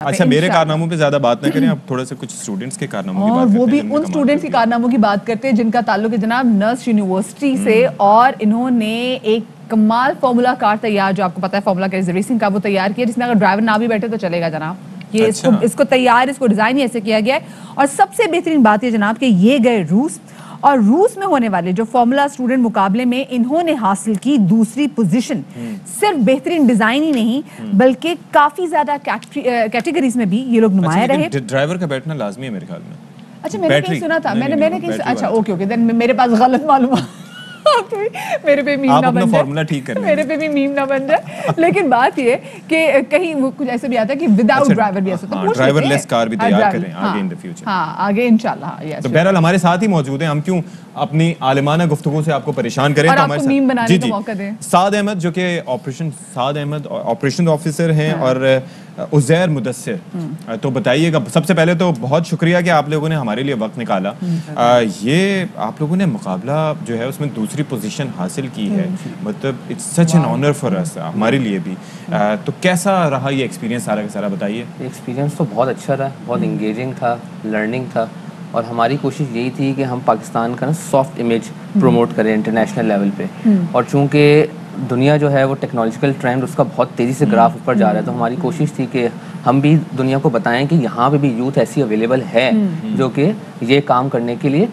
اچھا میرے کارناموں پہ زیادہ بات نہ کریں، آپ تھوڑا سا کچھ اسٹوڈنٹس کے کارناموں کی بات کرتے ہیں، اور وہ بھی ان اسٹوڈنٹس کے کارناموں کی بات کرتے ہیں جن کا تعلق ہے جناب نرس یونیورسٹی سے، اور انہوں نے ایک کمال فارمولا کار تیار، جو آپ کو پتا ہے فارمولا کار ریسنگ کا، وہ تیار کیا جس میں اگر ڈرائیور نہ بھی بیٹھے تو چلے گا جناب. یہ اس کو تیار، اس کو ڈیزائن ہی ایسے کیا گیا ہے. اور سب سے بہترین بات یہ جناب کہ یہ گئے روس، اور روس میں ہونے والے جو فارمولا اسٹوڈنٹ مقابلے میں انہوں نے حاصل کی دوسری پوزیشن. صرف بہترین ڈیزائن ہی نہیں بلکہ کافی زیادہ کیٹیگریز میں بھی یہ لوگ نمایاں رہے. ڈرائیور کا بیٹھنا لازمی ہے میرے خیال میں. اچھا میں نے کہیں سنا تھا، میں نے کہیں اچھا اوکے دین میرے پاس غلط معلومات، میرے پہ میم نہ بن جائے، میرے پہ بھی میم نہ بن جائے. لیکن بات یہ کہ کہیں وہ کچھ ایسے بھی آتا ہے کہ وداؤٹ ڈرائیور بھی ایسا، تو ڈرائیور لیس کار بھی تیار کریں آگے ان دی فیوچر. ہاں آگے انشاءاللہ. تو بہرحال ہمارے ساتھ ہی موجود ہیں، ہم کیوں اپنی عالمانہ گفتگو سے آپ کو پریشان کریں. اور آپ کو میم بنانے کا موقع دیں. سعد احمد جو کہ آپریشن آفیسر ہیں، اور عزیر مدثر. تو بتائیے گا، سب سے پہلے تو بہت شکریہ کہ آپ لوگوں نے ہمارے لیے وقت نکالا. یہ آپ لوگوں نے مقابلہ جو ہے اس میں دوسری پوزیشن حاصل کی ہے، مطلب it's such an honour for us, ہمارے لیے بھی. تو کیسا رہا یہ ایکسپیرینس سارا کا سارا بتائیے. ایکسپیرینس تو بہت اچھا رہا، بہت انگیجنگ تھا، لرننگ تھا، اور ہماری کوشش یہی تھی کہ ہم پاکستان کا نا سافٹ امیج پروموٹ کریں انٹرنیشنل لیول پہ. اور چونکہ دنیا جو ہے وہ ٹیکنالوجیکل ٹرینڈ اس کا بہت تیزی سے گراف اوپر جا رہا ہے، تو ہماری کوشش تھی کہ ہم بھی دنیا کو بتائیں کہ یہاں پہ بھی یوتھ ایسی اویلیبل ہے جو کہ یہ کام کرنے کے لیے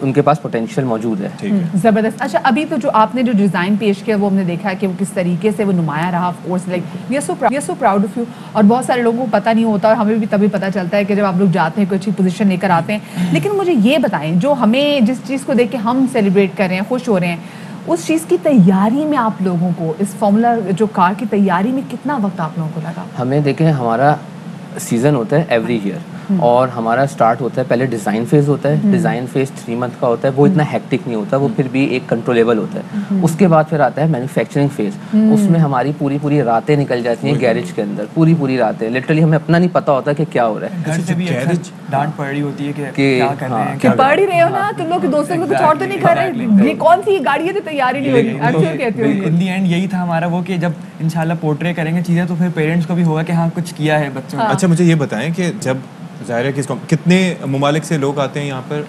ان کے پاس پوٹینشیل موجود ہے. زبردست. اچھا ابھی تو جو آپ نے جو ڈیزائن پیش کیا وہ ہم نے دیکھا ہے کہ وہ کس طریقے سے وہ نمایاں رہا. Of course like we are so proud of you. اور بہت سارے لوگوں کو پتہ نہیں ہوتا، اور ہمیں بھی تبھی پتہ چلتا ہے کہ جب آپ لوگ جاتے ہیں کوئی اچھی پوزیشن لے کر آتے ہیں. لیکن مجھے یہ بتائیں، جو ہمیں جس چیز کو دیکھ کے ہم سیلیبریٹ کر رہے ہیں، خوش ہو رہے ہیں، اس چیز کی تیاری میں آپ لوگوں کو، اس فارمولا جو کار کی تیاری میں کتنا وقت آپ لوگوں کو لگا؟ ہمیں دیکھیں، ہمارا سیزن ہوتا ہے ایوری ایئر، اور ہمارا سٹارٹ ہوتا ہے پہلے ڈیزائن فیز ہوتا ہے. ڈیزائن فیز 3 منتھ کا ہوتا ہے، وہ اتنا ہیکٹک نہیں ہوتا، وہ پھر بھی ایک کنٹرولیبل ہوتا ہے. اس کے بعد پھر آتا ہے مینوفیکچرنگ فیز. اس میں ہماری پوری راتیں نکل جاتی ہیں گیریج کے اندر، پوری راتیں. لٹرلی ہمیں اپنا نہیں پتا ہوتا کہ کیا ہو رہا ہے. گھر سے بھی ڈانٹ پڑ رہی ہوتی ہے کہ کیا کر رہے ہیں، کہ پڑھ ہی رہے ہو نا تم لوگ کے دوستوں کو، کچھ اور تو نہیں کر رہے، یہ کون سی گاڑی ہے تو تیاری نہیں ہوگی. ایکچوئل کہتے ہو ان دی اینڈ یہی تھا ہمارا وہ کہ جب انشاءاللہ پورٹری کریں گے چیزیں تو پھر پیرنٹس کو بھی ہوگا کہ ہاں کچھ کیا ہے بچوں نے. اچھا مجھے یہ بتائیں کہ جب ظاہر ہے کہ کتنے ممالک سے لوگ آتے ہیں یہاں پر؟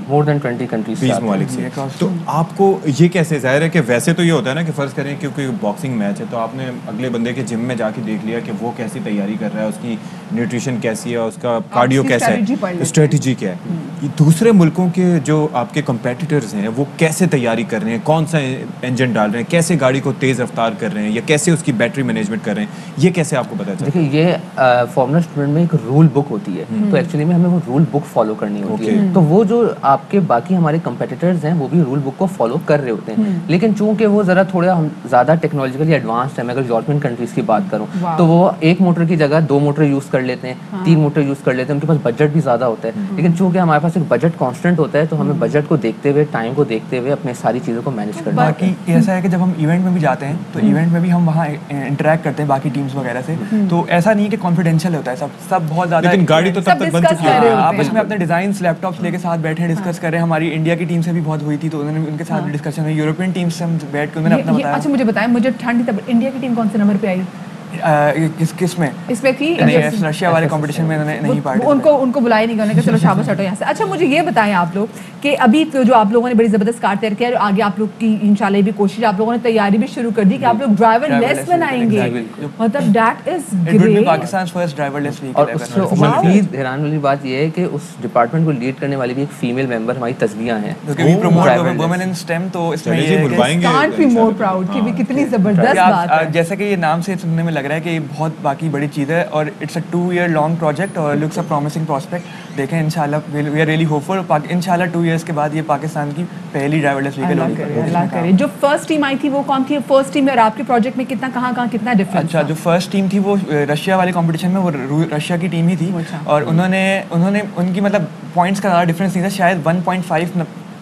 مور دین 20 کنٹریز 20 ممالک سے. تو آپ کو یہ کیسے، ظاہر ہے کہ ویسے تو یہ ہوتا ہے نا کہ فرض کریں کیونکہ باکسنگ میچ ہے تو آپ نے اگلے بندے کے جم میں جا کے دیکھ لیا کہ وہ کیسی تیاری کر رہا ہے، اس کی نیوٹریشن کیسی ہے، اس کا کارڈیو کیسا ہے، اسٹریٹجی کیا ہے. دوسرے ملکوں کے جو آپ کے کمپیٹیٹرز ہیں وہ کیسے تیاری کر رہے ہیں، کون سا انجن ڈال رہے ہیں، کیسے گاڑی کو تیز رفتار کر رہے ہیں، یا کیسے اس کی بیٹری مینجمنٹ کر رہے ہیں، یہ کیسے آپ کو پتا چلتا ہے؟ دیکھیے، یہ فارمولا اسٹوڈنٹ میں ایک رول بک ہوتی ہے، تو ایکچولی میں ہمیں وہ رول بک فالو کرنی ہوتی ہے. تو وہ جو آپ کے باقی ہمارے کمپیٹیٹرز ہیں وہ بھی رول بک کو فالو کر رہے ہوتے ہیں، لیکن چونکہ وہ ذرا تھوڑا زیادہ ٹیکنالوجیکلی ایڈوانسڈ ہے. میں اگر یورپین کنٹریز کی بات کروں تو وہ 1 موٹر کی جگہ 2 موٹر یوز کر لیتے ہیں، 3 موٹر یوز کر لیتے ہیں. ان کے پاس بجٹ بھی زیادہ ہوتا ہے، لیکن چونکہ ہمارے پاس ایک بجٹ کانسٹنٹ ہوتا ہے تو ہمیں بجٹ کو دیکھتے ہوئے، ٹائم کو دیکھتے ہوئے اپنے ساری چیزوں کو مینیج کرنا. باقی ایسا ہے کہ جب ہم ایونٹ میں بھی جاتے ہیں تو ایونٹ میں بھی ہم وہاں انٹریکٹ کرتے ہیں باقی ٹیمز وغیرہ سے، تو ایسا نہیں کہ کانفیڈینشیل ہوتا ہے سب بہت زیادہ. لیکن گاڑی تو تب تک بن چکی ہے، آپس میں اپنے ڈیزائنس لیپ ٹاپس لے کے ساتھ بیٹھے ہیں، ڈسکس کر رہے ہیں. ہماری انڈیا کی ٹیم سے بھی بہت ہوئی تھی تو انہوں نے ان کے ساتھ ڈسکشن ہوئی. یورپین ٹیم سے ہم بیٹھ کے انہوں نے اپنا بتایا. اچھا مجھے بتائیں، مجھے ٹھنڈ انڈیا کی ٹیم کون سے نمبر پہ آئی؟ کس میں؟ اس میں تھی رشیا والے کمپٹیشن میں انہوں نے نہیں پارٹی، ان کو بلایا نہیں گیا، چلو شاباش ہٹو یہاں سے. اچھا مجھے یہ بتائیں آپ لوگ کہ ابھی تو جو آپ لوگوں نے بڑی زبردست کار تیار کیا، آگے آپ لوگ کی انشاءاللہ بھی کوشش، آپ لوگوں نے تیاری بھی شروع کر دی کہ آپ لوگ ڈرائیور لیس بنائیں گے. مطلب that is great, Pakistan first driver less vehicle. اور اس میں مزید حیران والی بات یہ ہے کہ اس ڈپارٹمنٹ کو لیڈ کرنے والی بھی ایک فیمیل ممبر ہماری تسبیہ ہیں، وومن ان سٹیم. تو اس میں یہ کانٹ بی مور پراؤڈ کہ کتنی زبردست بات ہے. جیسا کہ یہ نام سے سننے میں لگ رہا ہے کہ یہ بہت باقی بڑی چیز ہے، اور it's a 2 year long project اور لکس اے پرومسنگ پراسپیکٹ. دیکھیں انشاءاللہ وی آر ریئلی ہوپفل، انشاءاللہ 2 years کے بعد یہ پاکستان کی پہلی ڈرائیور لیس وہیکل ہوگی. اللہ کرے. جو فرسٹ ٹیم آئی تھی وہ کون تھی؟ فرسٹ ٹیم اور آپ کے پروجیکٹ میں کتنا کہاں کتنا ڈفرنس؟ اچھا، جو فرسٹ ٹیم تھی وہ رشیا والے کمپٹیشن میں، وہ رشیا کی ٹیم ہی تھی، اور انہوں نے ان کی مطلب پوائنٹس کا زیادہ ڈفرینس نہیں تھا، شاید 1.5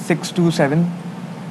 6 to 7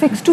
6 to